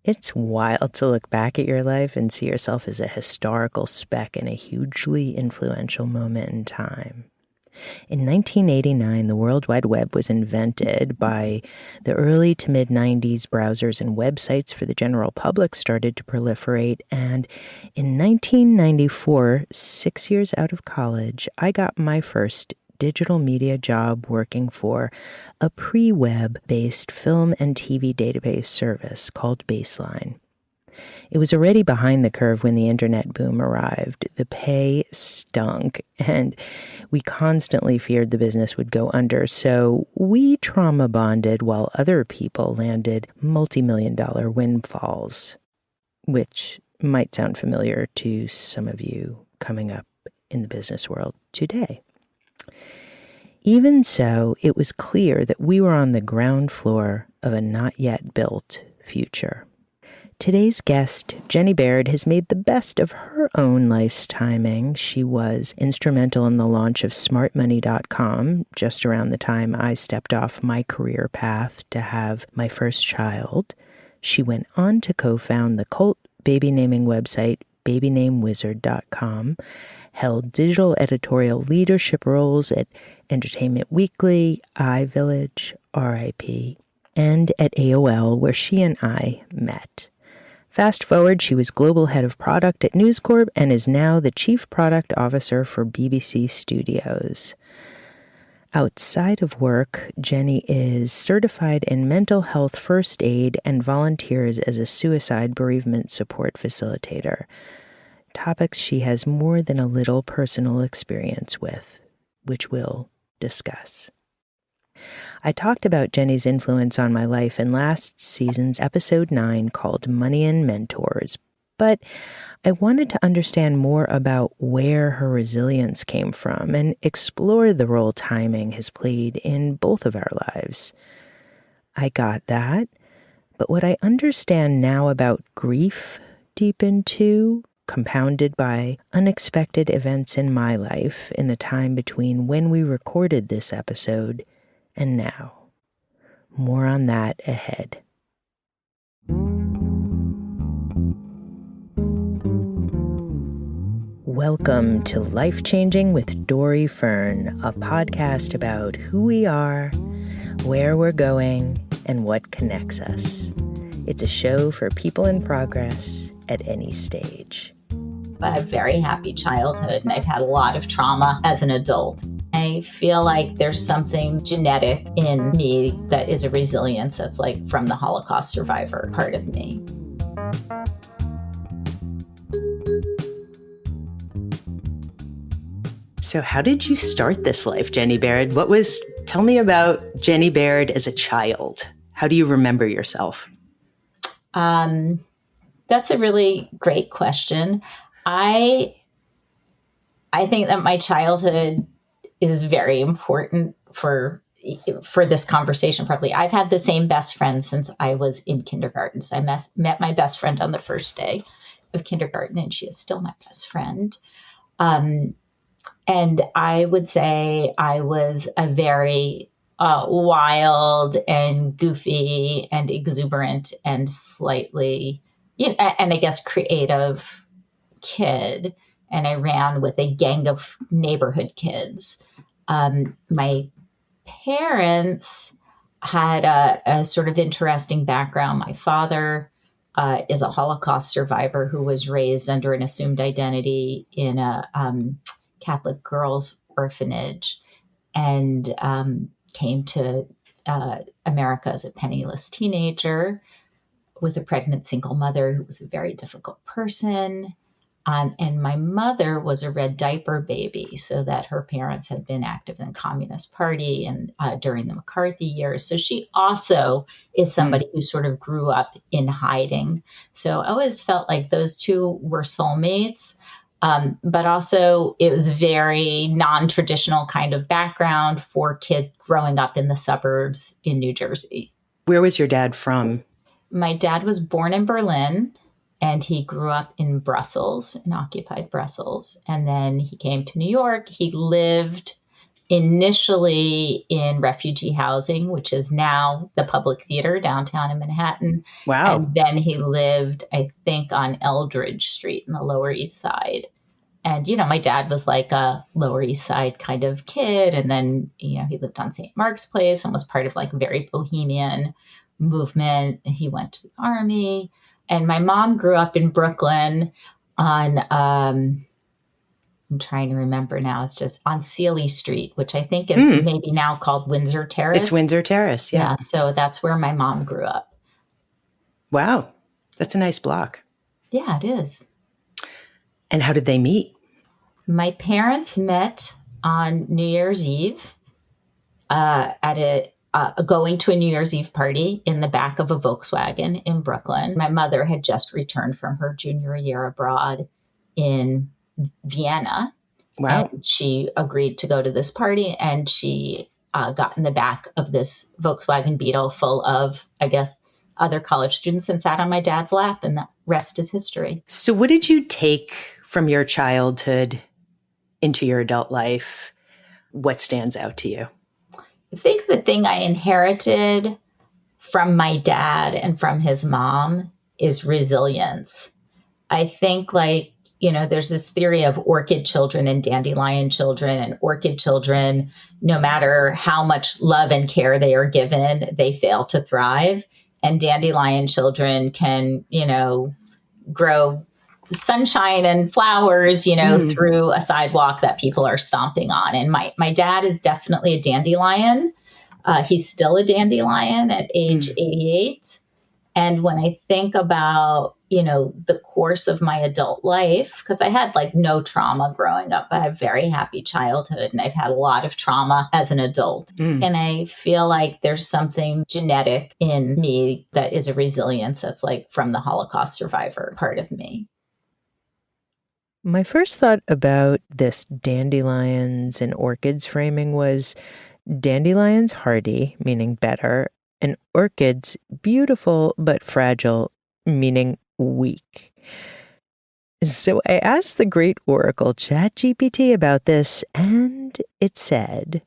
It's wild to look back at your life and see yourself as a historical speck in a hugely influential moment in time. In 1989, the World Wide Web was invented. By the early to mid-90s, browsers and websites for the general public started to proliferate. And in 1994, 6 years out of college, I got my first digital media job working for a pre-web-based film and TV database service called Baseline. It was already behind the curve when the internet boom arrived. The pay stunk, and we constantly feared the business would go under, so we trauma bonded while other people landed multi-million-dollar windfalls, which might sound familiar to some of you coming up in the business world today. Even so, it was clear that we were on the ground floor of a not yet built future. Today's guest, Jennie Baird, has made the best of her own life's timing. She was instrumental in the launch of smartmoney.com just around the time I stepped off my career path to have my first child. She went on to co-found the cult baby naming website babynamewizard.com, held digital editorial leadership roles at Entertainment Weekly, iVillage, RIP, and at AOL, where she and I met. Fast forward, she was global head of product at News Corp and is now the chief product officer for BBC Studios. Outside of work, Jennie is certified in mental health first aid and volunteers as a suicide bereavement support facilitator. Topics she has more than a little personal experience with, which we'll discuss. I talked about Jennie's influence on my life in last season's episode 9 called Money and Mentors, but I wanted to understand more about where her resilience came from and explore the role timing has played in both of our lives. I got that, but what I understand now about grief deepened too, compounded by unexpected events in my life in the time between when we recorded this episode and now. More on that ahead. Welcome to Life Changing with Dori Fern, a podcast about who we are, where we're going, and what connects us. It's a show for people in progress at any stage. I have a very happy childhood, and I've had a lot of trauma as an adult. I feel like there's something genetic in me that is a resilience that's like from the Holocaust survivor part of me. So how did you start this life, Jennie Baird? Tell me about Jennie Baird as a child. How do you remember yourself? That's a really great question. I think that my childhood is very important for this conversation. Probably, I've had the same best friend since I was in kindergarten. So I met my best friend on the first day of kindergarten, and she is still my best friend. And I would say I was a very wild and goofy and exuberant and slightly, and I guess creative kid. And I ran with a gang of neighborhood kids. My parents had a sort of interesting background. My father is a Holocaust survivor who was raised under an assumed identity in a Catholic girls' orphanage and came to America as a penniless teenager with a pregnant single mother who was a very difficult person. And my mother was a red diaper baby, so that her parents had been active in the Communist Party and during the McCarthy years. So she also is somebody who sort of grew up in hiding. So I always felt like those two were soulmates. But also it was very non-traditional kind of background for kids growing up in the suburbs in New Jersey. Where was your dad from? My dad was born in Berlin. And he grew up in Brussels, in occupied Brussels. And then he came to New York. He lived initially in refugee housing, which is now the Public Theater downtown in Manhattan. Wow. And then he lived, I think, on Eldridge Street in the Lower East Side. And, my dad was like a Lower East Side kind of kid. And then, he lived on St. Mark's Place and was part of like very bohemian movement. He went to the army. And my mom grew up in Brooklyn on, I'm trying to remember now. It's just on Sealy Street, which I think is maybe now called Windsor Terrace. It's Windsor Terrace, yeah. So that's where my mom grew up. Wow. That's a nice block. Yeah, it is. And how did they meet? My parents met on New Year's Eve at going to a New Year's Eve party in the back of a Volkswagen in Brooklyn. My mother had just returned from her junior year abroad in Vienna. Wow. And she agreed to go to this party, and she got in the back of this Volkswagen Beetle full of, I guess, other college students and sat on my dad's lap, and the rest is history. So what did you take from your childhood into your adult life? What stands out to you? I think the thing I inherited from my dad and from his mom is resilience. I think there's this theory of orchid children and dandelion children, and orchid children, no matter how much love and care they are given, they fail to thrive. And dandelion children can, grow sunshine and flowers, through a sidewalk that people are stomping on. And my dad is definitely a dandelion. He's still a dandelion at age 88. And when I think about, the course of my adult life, because I had no trauma growing up, I had a very happy childhood, and I've had a lot of trauma as an adult. And I feel like there's something genetic in me that is a resilience that's from the Holocaust survivor part of me. My first thought about this dandelions and orchids framing was dandelions hardy, meaning better, and orchids beautiful but fragile, meaning weak. So I asked the great oracle ChatGPT about this, and it said,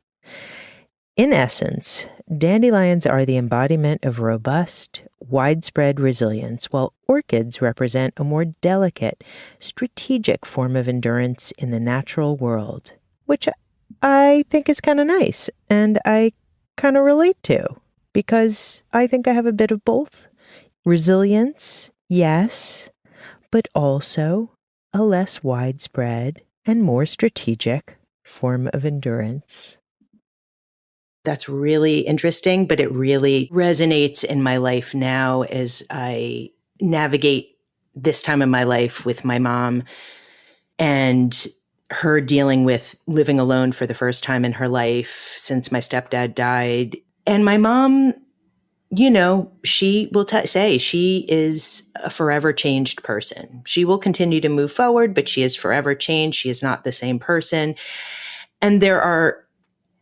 in essence, dandelions are the embodiment of robust, widespread resilience, while orchids represent a more delicate, strategic form of endurance in the natural world, which I think is kind of nice, and I kind of relate to, because I think I have a bit of both. Resilience, yes, but also a less widespread and more strategic form of endurance. That's really interesting, but it really resonates in my life now as I navigate this time in my life with my mom and her dealing with living alone for the first time in her life since my stepdad died. And my mom, she will say she is a forever changed person. She will continue to move forward, but she is forever changed. She is not the same person. And there are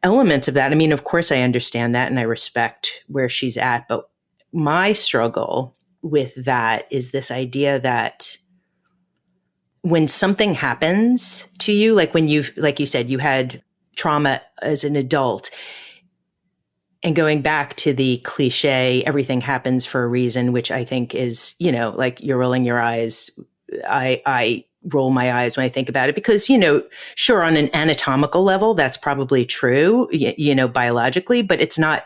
elements of that. I mean, of course, I understand that and I respect where she's at. But my struggle with that is this idea that when something happens to you, like you said, you had trauma as an adult, and going back to the cliche, everything happens for a reason, which I think is, you're rolling your eyes. I roll my eyes when I think about it because, sure, on an anatomical level, that's probably true, biologically, but it's not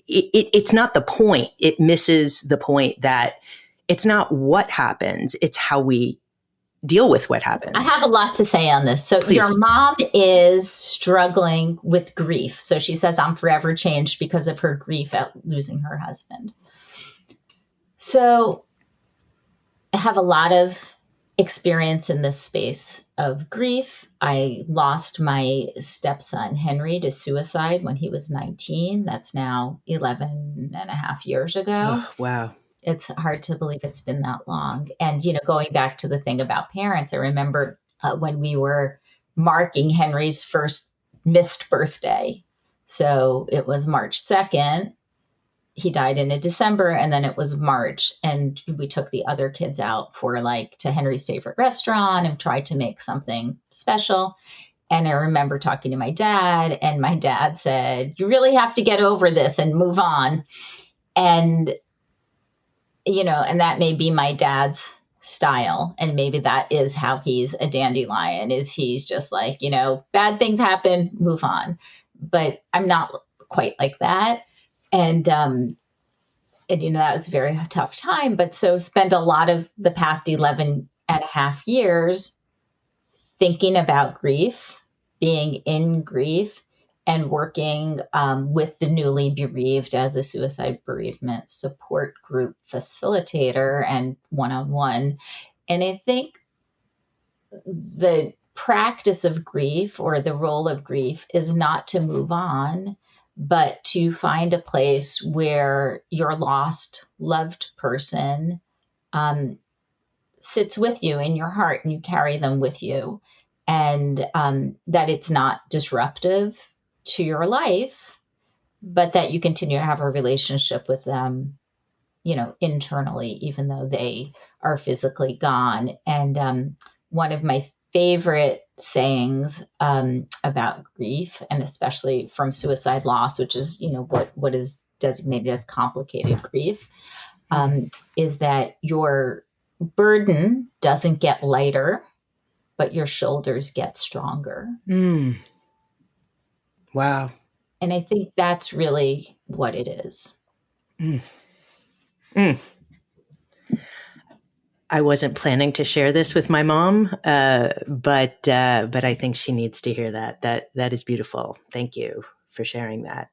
it's not the point. It misses the point that it's not what happens, it's how we deal with what happens. I have a lot to say on this. So Please. Your mom is struggling with grief. So she says, I'm forever changed because of her grief at losing her husband. So I have a lot of experience in this space of grief. I lost my stepson, Henry, to suicide when he was 19. That's now 11 and a half years ago. Oh, wow. It's hard to believe it's been that long. And, going back to the thing about parents, I remember when we were marking Henry's first missed birthday. So it was March 2nd. He died in December, and then it was March. And we took the other kids out for to Henry's favorite restaurant and tried to make something special. And I remember talking to my dad, and my dad said, you really have to get over this and move on. And, and that may be my dad's style. And maybe that is how he's a dandelion, is he's just like, bad things happen, move on. But I'm not quite like that. And that was a very tough time. But so spent a lot of the past 11 and a half years thinking about grief, being in grief, and working with the newly bereaved as a suicide bereavement support group facilitator and one-on-one. And I think the practice of grief, or the role of grief, is not to move on, but to find a place where your lost loved person sits with you in your heart, and you carry them with you, and that it's not disruptive to your life, but that you continue to have a relationship with them, internally, even though they are physically gone. And one of my favorite sayings about grief, and especially from suicide loss, which is, what is designated as complicated grief, is that your burden doesn't get lighter, but your shoulders get stronger. Wow. And I think that's really what it is. I wasn't planning to share this with my mom, but I think she needs to hear that. That is beautiful. Thank you for sharing that.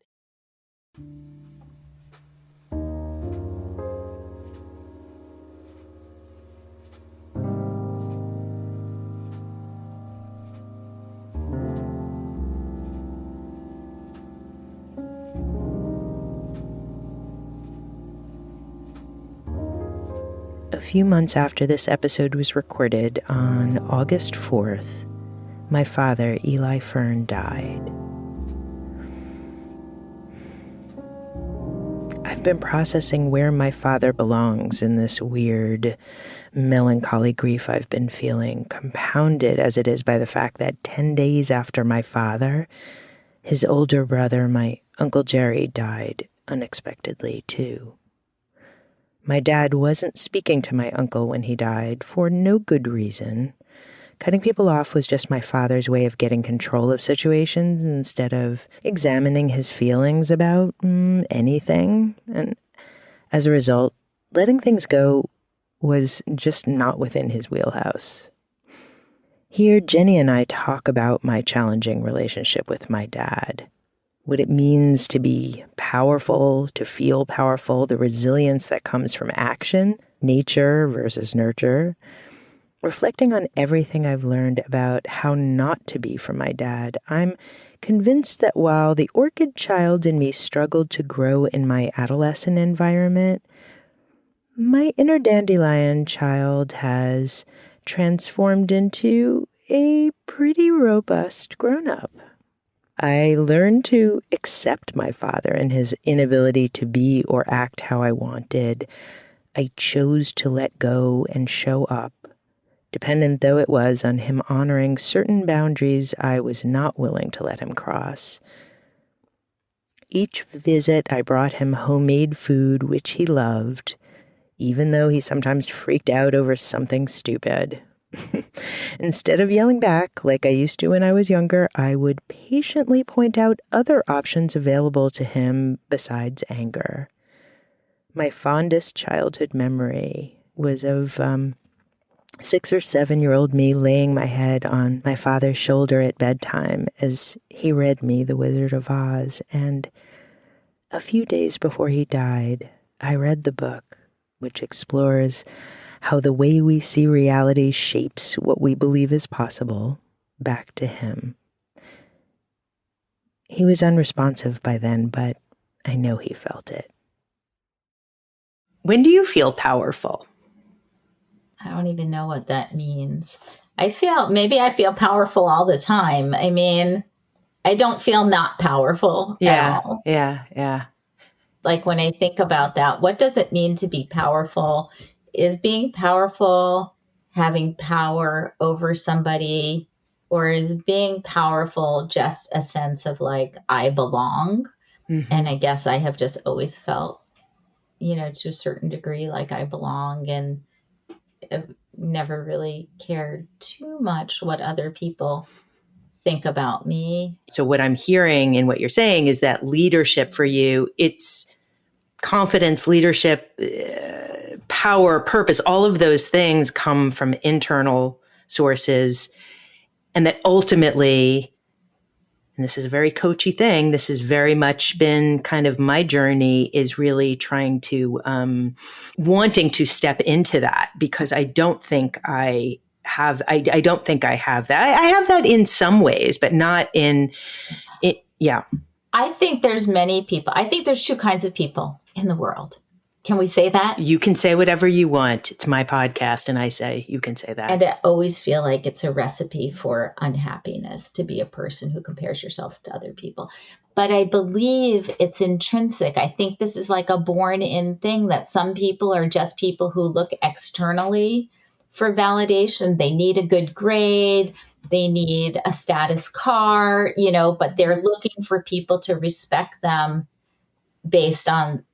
A few months after this episode was recorded, on August 4th, my father, Eli Fern, died. I've been processing where my father belongs in this weird, melancholy grief I've been feeling, compounded as it is by the fact that 10 days after my father, his older brother, my Uncle Jerry, died unexpectedly too. My dad wasn't speaking to my uncle when he died, for no good reason. Cutting people off was just my father's way of getting control of situations instead of examining his feelings about anything. And as a result, letting things go was just not within his wheelhouse. Here, Jennie and I talk about my challenging relationship with my dad, what it means to be powerful, to feel powerful, the resilience that comes from action, nature versus nurture, reflecting on everything I've learned about how not to be for my dad. I'm convinced that while the orchid child in me struggled to grow in my adolescent environment, my inner dandelion child has transformed into a pretty robust grown-up. I learned to accept my father and his inability to be or act how I wanted. I chose to let go and show up, dependent though it was on him honoring certain boundaries I was not willing to let him cross. Each visit, I brought him homemade food, which he loved, even though he sometimes freaked out over something stupid. Instead of yelling back like I used to when I was younger, I would patiently point out other options available to him besides anger. My fondest childhood memory was of 6 or 7-year-old me laying my head on my father's shoulder at bedtime as he read me The Wizard of Oz. And a few days before he died, I read the book, which explores how the way we see reality shapes what we believe is possible, back to him. He was unresponsive by then, but I know he felt it. When do you feel powerful? I don't even know what that means. Maybe I feel powerful all the time. I mean, I don't feel not powerful at all. Yeah. Like when I think about that, what does it mean to be powerful? Is being powerful having power over somebody Or is being powerful just a sense of like, I belong? Mm-hmm. And I guess I have just always felt, to a certain degree, like I belong, and I've never really cared too much what other people think about me. So what I'm hearing in what you're saying is that leadership for you, it's confidence, leadership, power, purpose, all of those things come from internal sources. And that ultimately, and this is a very coachy thing, this has very much been kind of my journey, is really trying to, wanting to step into that, because I don't think I have that. I have that in some ways, but not in it. Yeah. I think there's many people. I think there's two kinds of people in the world. Can we say that? You can say whatever you want. It's my podcast, and I say you can say that. And I always feel like it's a recipe for unhappiness to be a person who compares yourself to other people. But I believe it's intrinsic. I think this is like a born-in thing, that some people are just people who look externally for validation. They need a good grade. They need a status car, but they're looking for people to respect them based on,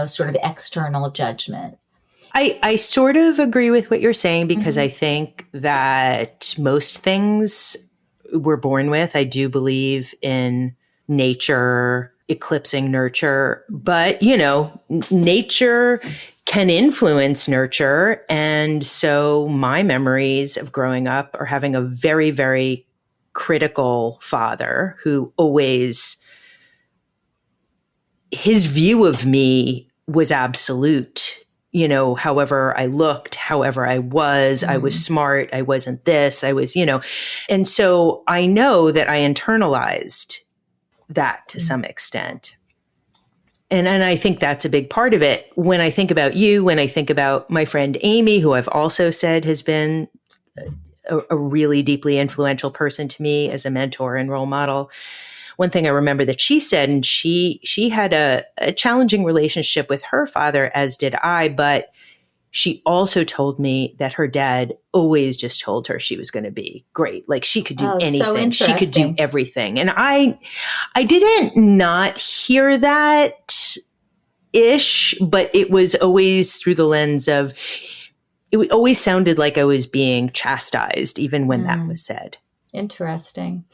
sort of external judgment. I sort of agree with what you're saying, because I think that most things we're born with. I do believe in nature eclipsing nurture, but nature can influence nurture. And so my memories of growing up are having a very, very critical father who always, his view of me was absolute. However I looked, however I was smart, I wasn't this, I was, and so I know that I internalized that to some extent. And I think that's a big part of it. When I think about you, when I think about my friend Amy, who I've also said has been a really deeply influential person to me as a mentor and role model. One thing I remember that she said, and she had a challenging relationship with her father, as did I, but she also told me that her dad always just told her she was going to be great. Like she could do anything. So she could do everything. And I didn't not hear that ish, but it was always through the lens of, it always sounded like I was being chastised, even when that was said. Interesting.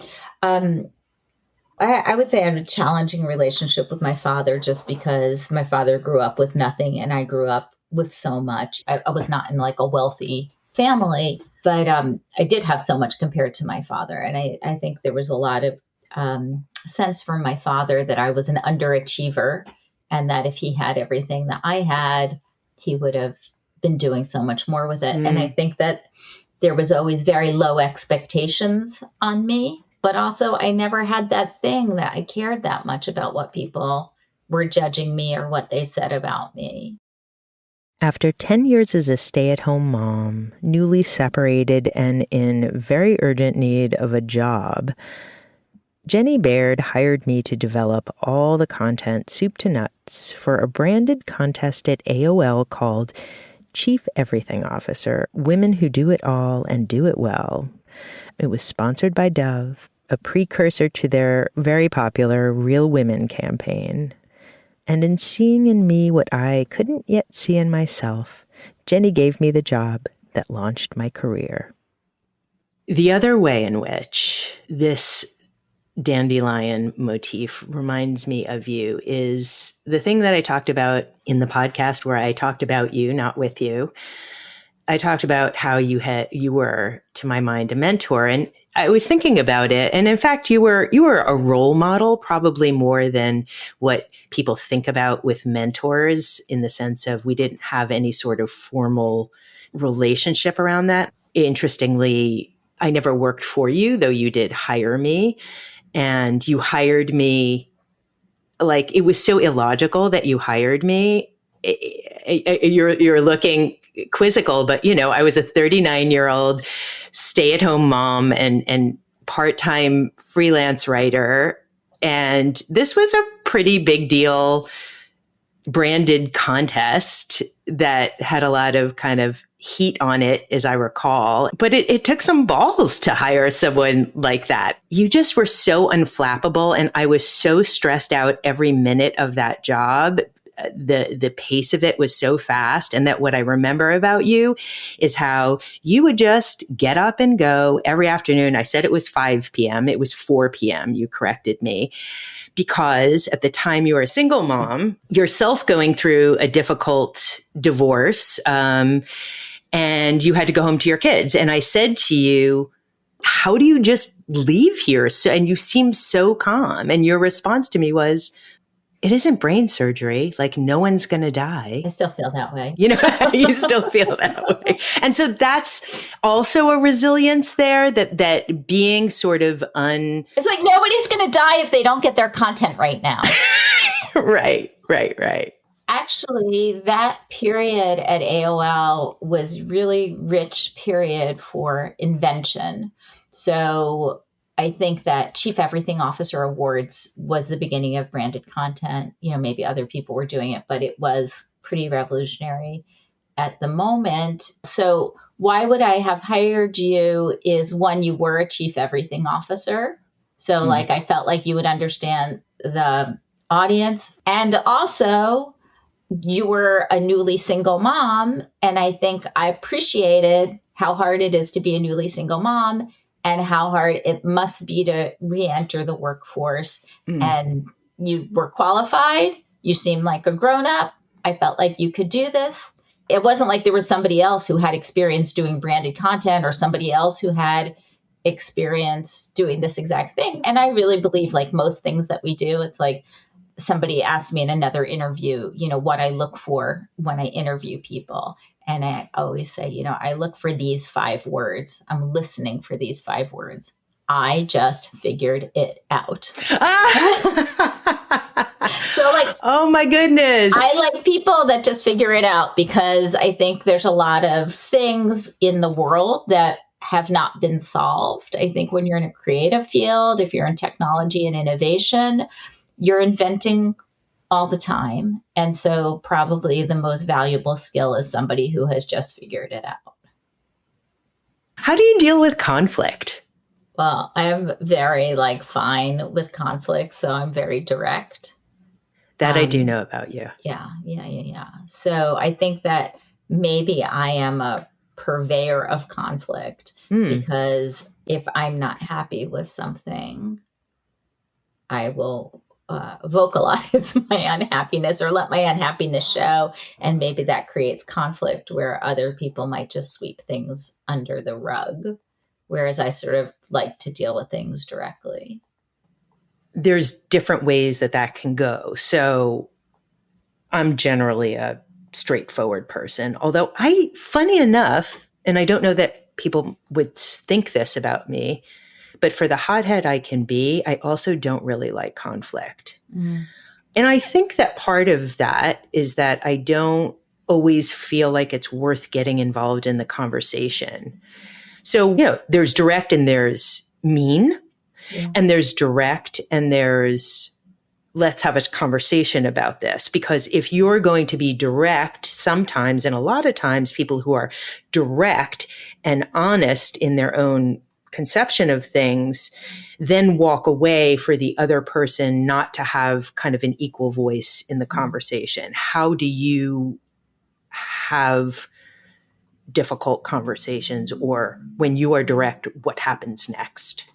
I would say I have a challenging relationship with my father, just because my father grew up with nothing and I grew up with so much. I was not in like a wealthy family, but I did have so much compared to my father. And I think there was a lot of sense from my father that I was an underachiever, and that if he had everything that I had, he would have been doing so much more with it. And I think that there was always very low expectations on me. But also, I never had that thing that I cared that much about what people were judging me or what they said about me. After 10 years as a stay-at-home mom, newly separated and in very urgent need of a job, Jennie Baird hired me to develop all the content, soup to nuts, for a branded contest at AOL called Chief Everything Officer, Women Who Do It All and Do It Well. It was sponsored by Dove, a precursor to their very popular Real Women campaign. And in seeing in me what I couldn't yet see in myself, Jennie gave me the job that launched my career. The other way in which this dandelion motif reminds me of you is the thing that I talked about in the podcast, where I talked about you, not with you. I talked about how you were, to my mind, a mentor, and I was thinking about it. And in fact, you were a role model, probably more than what people think about with mentors, in the sense of we didn't have any sort of formal relationship around that. Interestingly, I never worked for you, though you did hire me, and you hired me. Like, it was so illogical that you hired me. You're looking quizzical, but I was a 39-year-old stay-at-home mom and part-time freelance writer, and this was a pretty big deal branded contest that had a lot of kind of heat on it, as I recall. But it took some balls to hire someone like that. You just were so unflappable. And I was so stressed out every minute of that job. The pace of it was so fast. And that what I remember about you is how you would just get up and go every afternoon. I said it was 5 p.m. It was 4 p.m. You corrected me. Because at the time you were a single mom, yourself going through a difficult divorce, and you had to go home to your kids. And I said to you, how do you just leave here? So, and you seemed so calm. And your response to me was, it isn't brain surgery. Like, no one's going to die. I still feel that way. You know, you still feel that way. And so that's also a resilience there, that being sort of It's like nobody's going to die if they don't get their content right now. Right. Actually, that period at AOL was really rich period for invention. So I think that Chief Everything Officer Awards was the beginning of branded content. You know, maybe other people were doing it, but it was pretty revolutionary at the moment. So why would I have hired you is, one, you were a Chief Everything Officer. So like, I felt like you would understand the audience. And also, you were a newly single mom. And I think I appreciated how hard it is to be a newly single mom and how hard it must be to re-enter the workforce. And you were qualified. You seemed like a grown-up. I felt like you could do this. It wasn't like there was somebody else who had experience doing branded content or somebody else who had experience doing this exact thing. And I really believe, like most things that we do, it's like somebody asked me in another interview, you know, what I look for when I interview people. And I always say, you know, I look for these 5 words. I'm listening for these 5 words. I just figured it out. So like, oh my goodness. I like people that just figure it out, because I think there's a lot of things in the world that have not been solved. I think when you're in a creative field, if you're in technology and innovation, you're inventing all the time. And so probably the most valuable skill is somebody who has just figured it out. How do you deal with conflict? Well, I'm very fine with conflict. So I'm very direct. That I do know about you. Yeah. So I think that maybe I am a purveyor of conflict, because if I'm not happy with something, I will vocalize my unhappiness or let my unhappiness show. And maybe that creates conflict where other people might just sweep things under the rug. Whereas I sort of like to deal with things directly. There's different ways that can go. So I'm generally a straightforward person, although funny enough, and I don't know that people would think this about me, but for the hothead I can be, I also don't really like conflict. And I think that part of that is that I don't always feel like it's worth getting involved in the conversation. So, you know, there's direct and there's mean, and there's direct and there's let's have a conversation about this. Because if you're going to be direct, sometimes, and a lot of times, people who are direct and honest in their own conception of things then walk away for the other person not to have kind of an equal voice in the conversation. How do you have difficult conversations, or when you are direct, what happens next?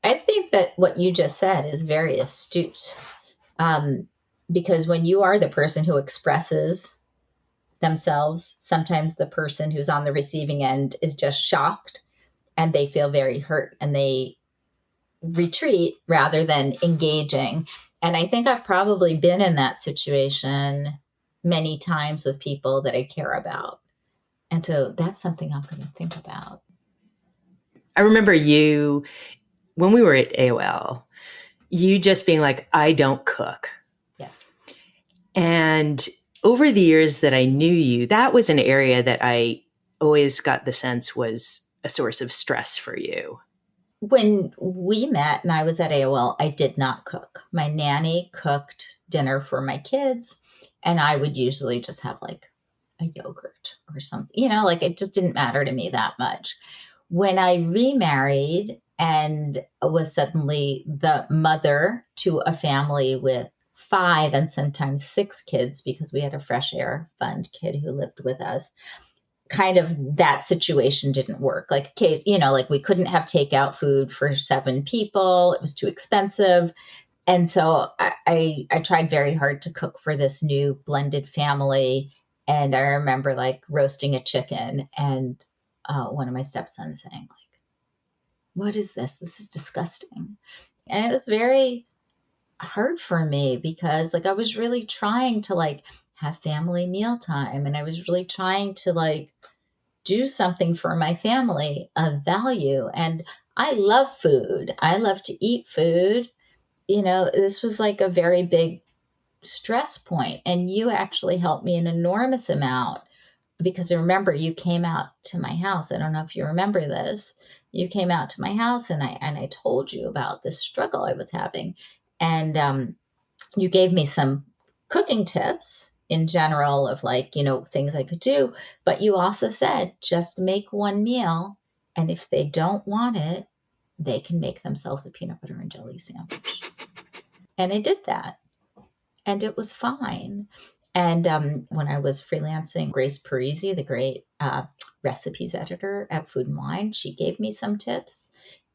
I think that what you just said is very astute, because when you are the person who expresses themselves, sometimes the person who's on the receiving end is just shocked and they feel very hurt and they retreat rather than engaging. And I think I've probably been in that situation many times with people that I care about. And so that's something I'm going to think about. I remember you, when we were at AOL, you just being like, I don't cook. Yes. And over the years that I knew you, that was an area that I always got the sense was a source of stress for you. When we met and I was at AOL, I did not cook. My nanny cooked dinner for my kids. And I would usually just have like a yogurt or something, like it just didn't matter to me that much. When I remarried and was suddenly the mother to a family with 5 and sometimes 6 kids, because we had a Fresh Air Fund kid who lived with us, kind of that situation didn't work. Like, like we couldn't have takeout food for 7 people. It was too expensive. And so I tried very hard to cook for this new blended family. And I remember like roasting a chicken and one of my stepsons saying like, "What is this? This is disgusting." And it was very hard for me because like I was really trying to like have family mealtime, and I was really trying to like do something for my family of value. And I love food. I love to eat food. This was like a very big stress point. And you actually helped me an enormous amount because I remember you came out to my house. I don't know if you remember this. You came out to my house and I told you about this struggle I was having. And you gave me some cooking tips in general of like, things I could do. But you also said, just make one meal. And if they don't want it, they can make themselves a peanut butter and jelly sandwich. And I did that. And it was fine. And when I was freelancing, Grace Parisi, the great recipes editor at Food and Wine, she gave me some tips.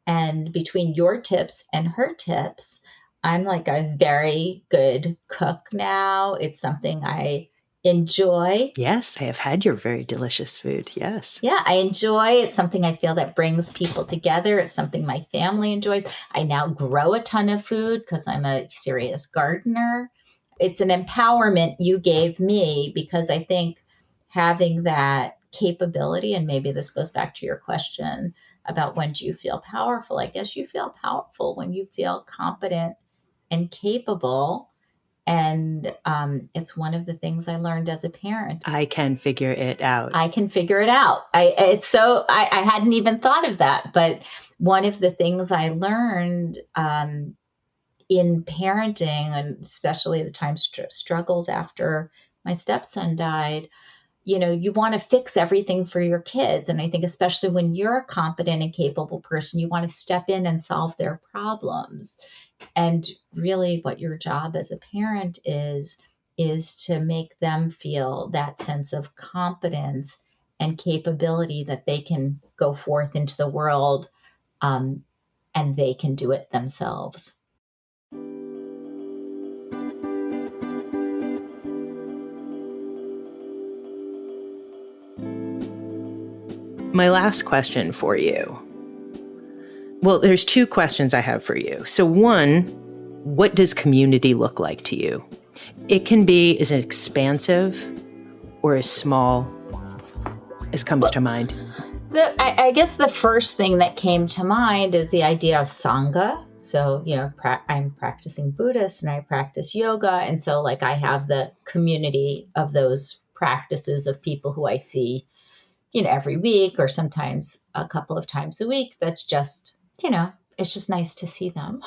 And between your tips and her tips, I'm like a very good cook now. It's something I enjoy. Yes, I have had your very delicious food. Yes. Yeah, I enjoy. It's something I feel that brings people together. It's something my family enjoys. I now grow a ton of food because I'm a serious gardener. It's an empowerment you gave me because I think having that capability, and maybe this goes back to your question about when do you feel powerful? I guess you feel powerful when you feel competent and capable. And it's one of the things I learned as a parent. I can figure it out. I can figure it out. I hadn't even thought of that. But one of the things I learned in parenting, and especially the time struggles after my stepson died, you want to fix everything for your kids. And I think especially when you're a competent and capable person, you want to step in and solve their problems. And really what your job as a parent is to make them feel that sense of competence and capability that they can go forth into the world and they can do it themselves. My last question for you. Well, there's 2 questions I have for you. So one, what does community look like to you? It can be as expansive or as small as comes to mind. I guess the first thing that came to mind is the idea of Sangha. So, I'm practicing Buddhist and I practice yoga. And so like I have the community of those practices of people who I see, every week or sometimes a couple of times a week. That's just, it's just nice to see them.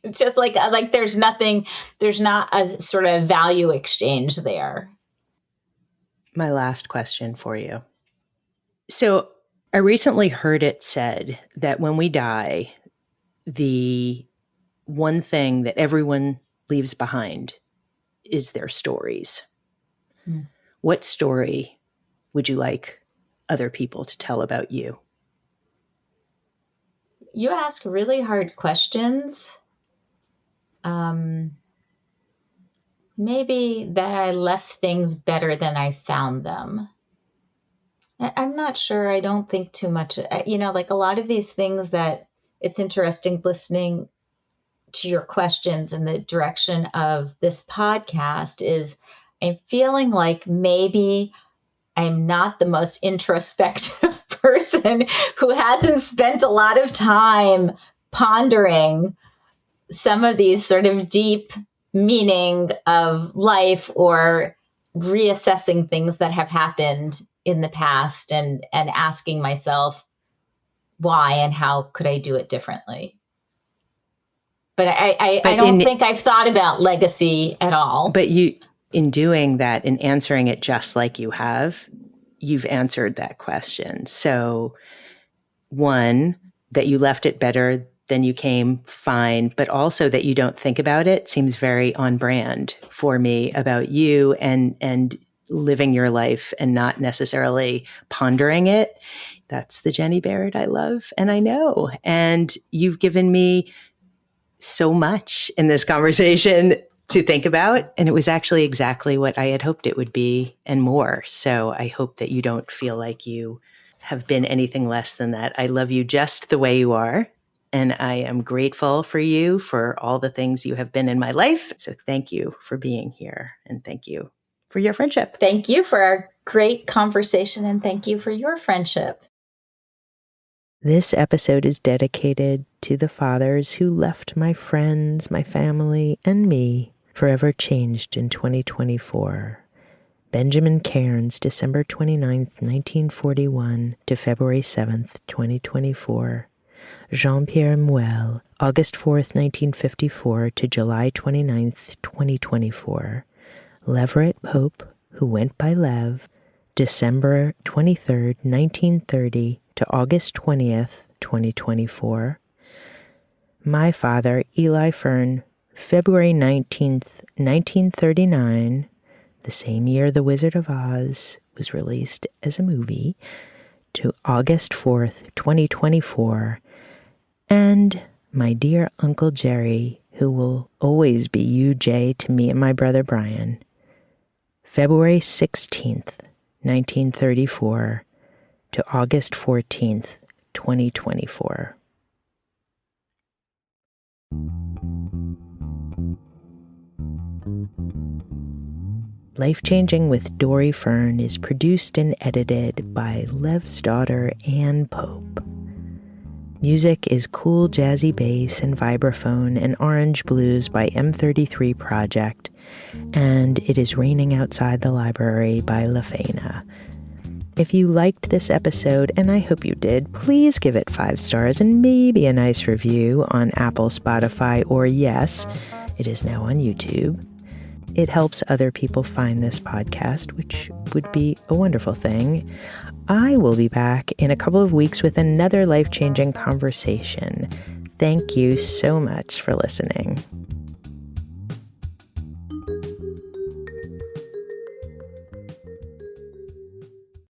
It's just like there's not a sort of value exchange there. My last question for you. So I recently heard it said that when we die, the one thing that everyone leaves behind is their stories. What story would you like other people to tell about you? You ask really hard questions. Maybe that I left things better than I found them. I'm not sure. I don't think too much. Like a lot of these things that it's interesting listening to your questions and the direction of this podcast is I'm feeling like maybe I'm not the most introspective person who hasn't spent a lot of time pondering some of these sort of deep meaning of life or reassessing things that have happened in the past and asking myself why and how could I do it differently. But I don't think I've thought about legacy at all. But in doing that, in answering it just like you have, you've answered that question. So, one, that you left it better than you came, fine, but also that you don't think about it seems very on brand for me about you and living your life and not necessarily pondering it. That's the Jennie Baird I love and I know. And you've given me so much in this conversation to think about. And it was actually exactly what I had hoped it would be and more. So I hope that you don't feel like you have been anything less than that. I love you just the way you are. And I am grateful for you for all the things you have been in my life. So thank you for being here. And thank you for your friendship. Thank you for our great conversation. And thank you for your friendship. This episode is dedicated to the fathers who left my friends, my family, and me forever changed in 2024. Benjamin Cairns, December 29th, 1941 to February 7th, 2024. Jean-Pierre Muel, August 4th, 1954 to July 29th, 2024. Leverett Pope, who went by Lev, December 23rd, 1930 to August 20th, 2024. My father, Eli Fern, February 19th, 1939, the same year The Wizard of Oz was released as a movie, to August 4th, 2024. And my dear Uncle Jerry, who will always be UJ to me and my brother Brian, February 16th, 1934 to August 14th, 2024. Life Changing with Dori Fern is produced and edited by Lev's daughter, Ann Pope. Music is Cool Jazzy Bass and Vibraphone and Orange Blues by M33 Project, and It Is Raining Outside the Library by LaFena. If you liked this episode, and I hope you did, please give it 5 stars and maybe a nice review on Apple, Spotify, or yes, it is now on YouTube. It helps other people find this podcast, which would be a wonderful thing. I will be back in a couple of weeks with another life-changing conversation. Thank you so much for listening.